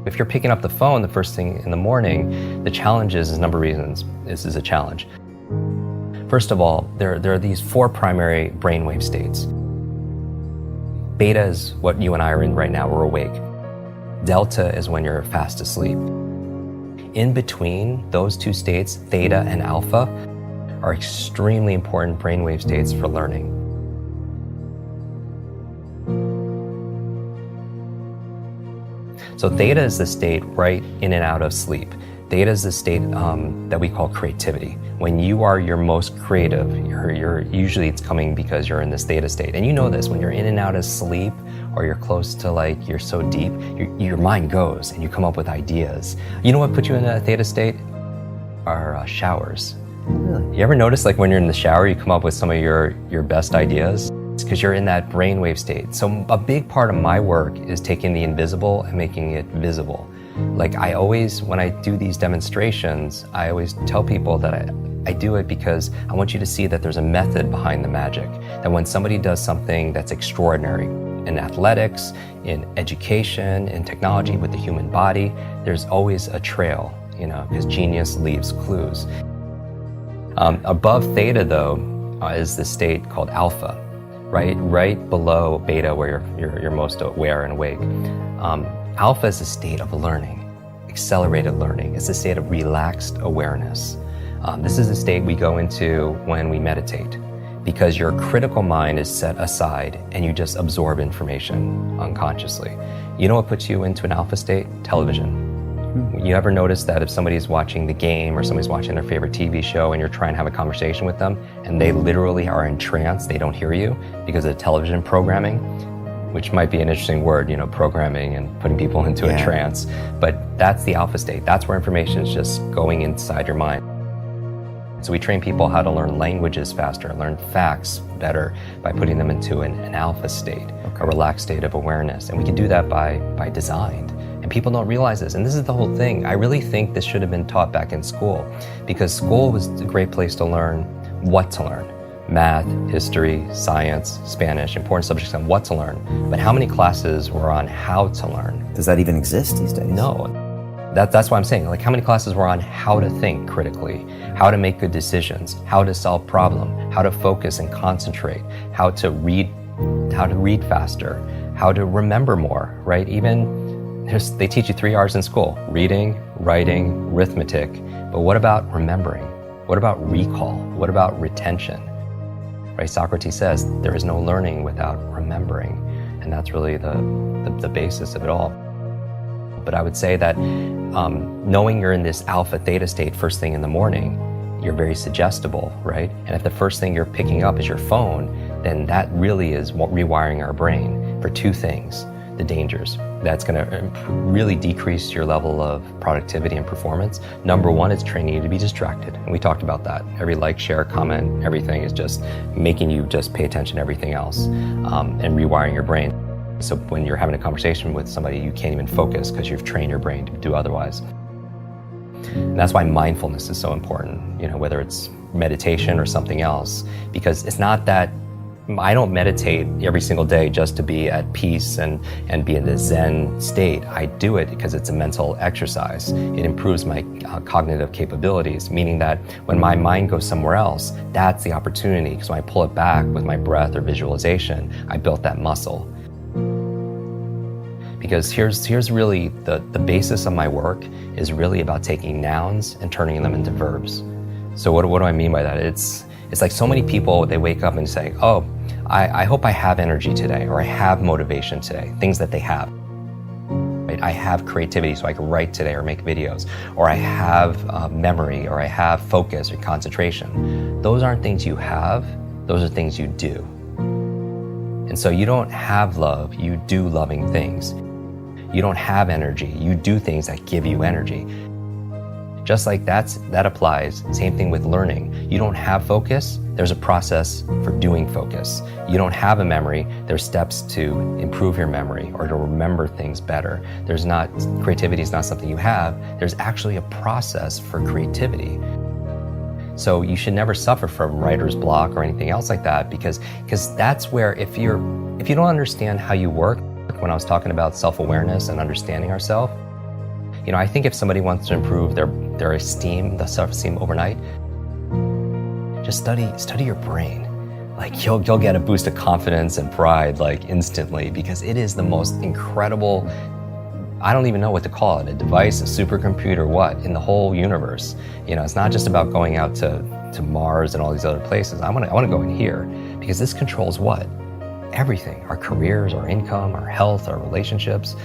If you're picking up the phone the first thing in the morning, the challenge is a number of reasons. This is a challenge. First of all, there are these 4 primary brainwave states. Beta is what you and I are in right now, we're awake. Delta is when you're fast asleep. In between those 2 states, theta and alpha, are extremely important brainwave states for learning. So theta is the state right in and out of sleep. Theta is the state that we call creativity. When you are your most creative, usually it's coming because you're in this theta state. And you know this, when you're in and out of sleep, or you're close to you're so deep, your mind goes and you come up with ideas. You know what put you in a theta state? Are showers. Really? You ever notice when you're in the shower, you come up with some of your best ideas? It's because you're in that brainwave state. So a big part of my work is taking the invisible and making it visible. I always, when I do these demonstrations, I always tell people that I do it because I want you to see that there's a method behind the magic. That when somebody does something that's extraordinary in athletics, in education, in technology, with the human body, there's always a trail, because genius leaves clues. Above theta, though, is the state called alpha, right below beta, where you're most aware and awake. Alpha is a state of learning, accelerated learning. It's a state of relaxed awareness. This is a state we go into when we meditate, because your critical mind is set aside and you just absorb information unconsciously. You know what puts you into an alpha state? Television. You ever notice that if somebody's watching the game or somebody's watching their favorite TV show and you're trying to have a conversation with them and they literally are in trance, they don't hear you because of television programming, which might be an interesting word, programming and putting people into a trance. But that's the alpha state. That's where information is just going inside your mind. So we train people how to learn languages faster, learn facts better by putting them into an alpha state, a relaxed state of awareness. And we can do that by design. And people don't realize this. And this is the whole thing. I really think this should have been taught back in school, because school was a great place to learn what to learn. Math, history, science, Spanish, important subjects on what to learn. But how many classes were on how to learn? Does that even exist these days? No. That's why I'm saying, how many classes were on how to think critically, how to make good decisions, how to solve problems, how to focus and concentrate, how to read faster, how to remember more, right? They teach you 3 R's in school: reading, writing, arithmetic. But what about remembering? What about recall? What about retention? Right? Socrates says there is no learning without remembering, and that's really the basis of it all. But I would say that knowing you're in this alpha theta state first thing in the morning, you're very suggestible, right? And if the first thing you're picking up is your phone, then that really is rewiring our brain for 2 things. The dangers. That's going to really decrease your level of productivity and performance. Number 1, it's training you to be distracted. And we talked about that. Every like, share, comment, everything is just making you just pay attention to everything else and rewiring your brain. So when you're having a conversation with somebody, you can't even focus because you've trained your brain to do otherwise. And that's why mindfulness is so important, whether it's meditation or something else, because it's not that I don't meditate every single day just to be at peace and be in the Zen state. I do it because it's a mental exercise. It improves my cognitive capabilities, meaning that when my mind goes somewhere else, that's the opportunity, because when I pull it back with my breath or visualization, I built that muscle. Because here's really the basis of my work is really about taking nouns and turning them into verbs. So what do I mean by that? It's like so many people, they wake up and say, oh, I hope I have energy today, or I have motivation today, things that they have. Right? I have creativity so I can write today or make videos, or I have memory, or I have focus or concentration. Those aren't things you have, those are things you do. And so you don't have love, you do loving things. You don't have energy, you do things that give you energy. Just like that applies, same thing with learning. You don't have focus, there's a process for doing focus. You don't have a memory, there's steps to improve your memory or to remember things better. Creativity is not something you have, there's actually a process for creativity. So you should never suffer from writer's block or anything else like that, because that's where if you don't understand how you work, when I was talking about self-awareness and understanding ourselves, I think if somebody wants to improve their esteem, the self-esteem overnight, just study your brain. Like you'll get a boost of confidence and pride like instantly, because it is the most incredible, I don't even know what to call it, a device, a supercomputer, what, in the whole universe. It's not just about going out to Mars and all these other places. I want to go in here, because this controls what? Everything, our careers, our income, our health, our relationships.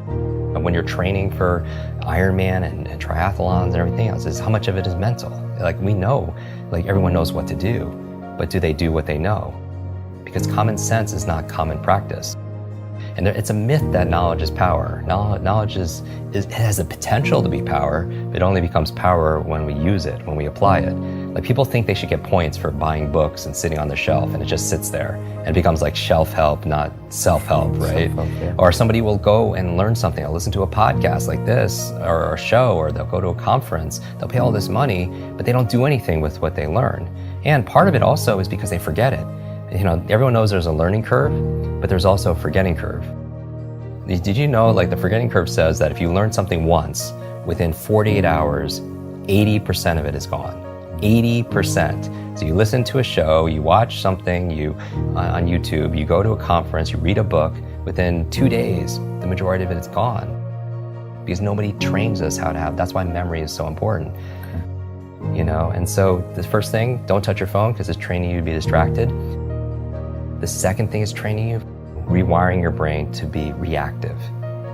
And when you're training for Ironman and triathlons and everything else, is how much of it is mental. Like we know, like everyone knows what to do, but do they do what they know? Because common sense is not common practice. And it's a myth that knowledge is power. Knowledge it has the potential to be power, but it only becomes power when we use it, when we apply it. Like people think they should get points for buying books and sitting on the shelf, and it just sits there and it becomes like shelf help, not self-help, right? Self-help, yeah. Or somebody will go and learn something. They'll listen to a podcast like this or a show, or they'll go to a conference. They'll pay all this money, but they don't do anything with what they learn. And part of it also is because they forget it. Everyone knows there's a learning curve, but there's also a forgetting curve. Did you know, like the forgetting curve says that if you learn something once, within 48 hours, 80% of it is gone. 80%. So you listen to a show, you watch something on YouTube, you go to a conference, you read a book, within 2 days, the majority of it is gone. Because nobody trains us how to have, that's why memory is so important. And so the first thing, don't touch your phone because it's training you to be distracted. The second thing is training you, rewiring your brain to be reactive.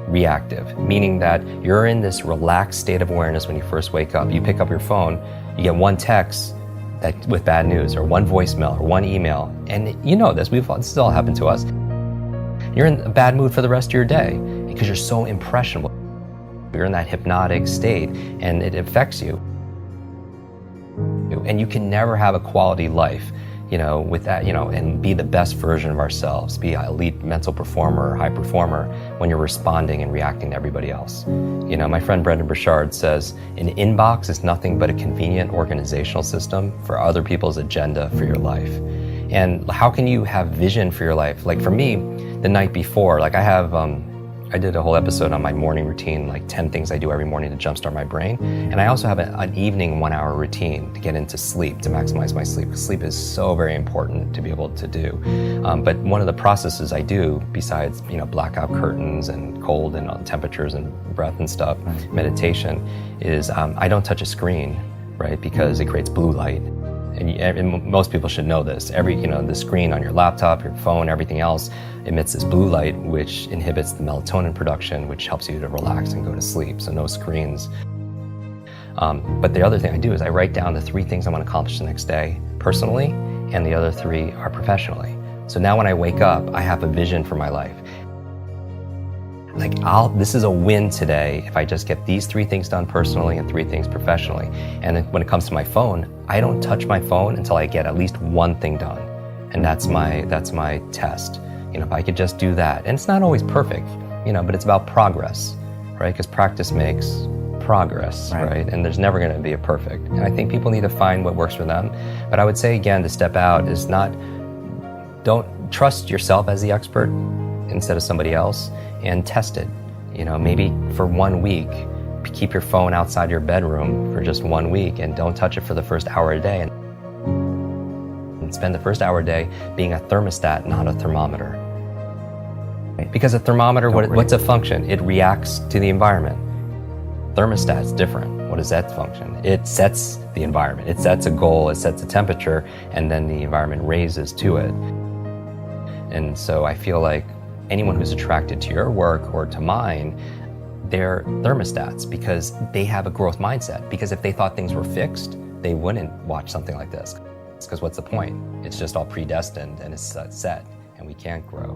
Reactive, meaning that you're in this relaxed state of awareness when you first wake up. You pick up your phone, you get one text with bad news, or one voicemail, or one email, and this has all happened to us. You're in a bad mood for the rest of your day because you're so impressionable. You're in that hypnotic state, and it affects you. And you can never have a quality life with that, and be the best version of ourselves, be an elite mental performer or high performer when you're responding and reacting to everybody else. My friend Brendan Burchard says, an inbox is nothing but a convenient organizational system for other people's agenda for your life. And how can you have vision for your life? Like for me, the night before, like I did a whole episode on my morning routine, like 10 things I do every morning to jumpstart my brain. And I also have an evening 1 hour routine to get into sleep, to maximize my sleep. Sleep is so very important to be able to do. But one of the processes I do, besides blackout curtains and cold and temperatures and breath and stuff, meditation, is I don't touch a screen, right? Because it creates blue light. And most people should know this. The screen on your laptop, your phone, everything else emits this blue light, which inhibits the melatonin production, which helps you to relax and go to sleep. So no screens. But the other thing I do is I write down the 3 things I want to accomplish the next day personally, and the other 3 are professionally. So now when I wake up, I have a vision for my life. Like this is a win today if I just get these 3 things done personally and 3 things professionally. And then when it comes to my phone, I don't touch my phone until I get at least 1 thing done. And that's my test. If I could just do that. And it's not always perfect, but it's about progress, right? Because practice makes progress, right? And there's never going to be a perfect. And I think people need to find what works for them. But I would say again, to step out is don't trust yourself as the expert instead of somebody else, and test it. Maybe for 1 week, keep your phone outside your bedroom for just 1 week and don't touch it for the first hour a day. And spend the first hour a day being a thermostat, not a thermometer. Because a thermometer, what's a function? It reacts to the environment. Thermostat's different. What does that function? It sets the environment. It sets a goal, it sets a temperature, and then the environment raises to it. And so I feel like anyone who's attracted to your work or to mine, they're thermostats because they have a growth mindset. Because if they thought things were fixed, they wouldn't watch something like this. Because what's the point? It's just all predestined and it's set, and we can't grow.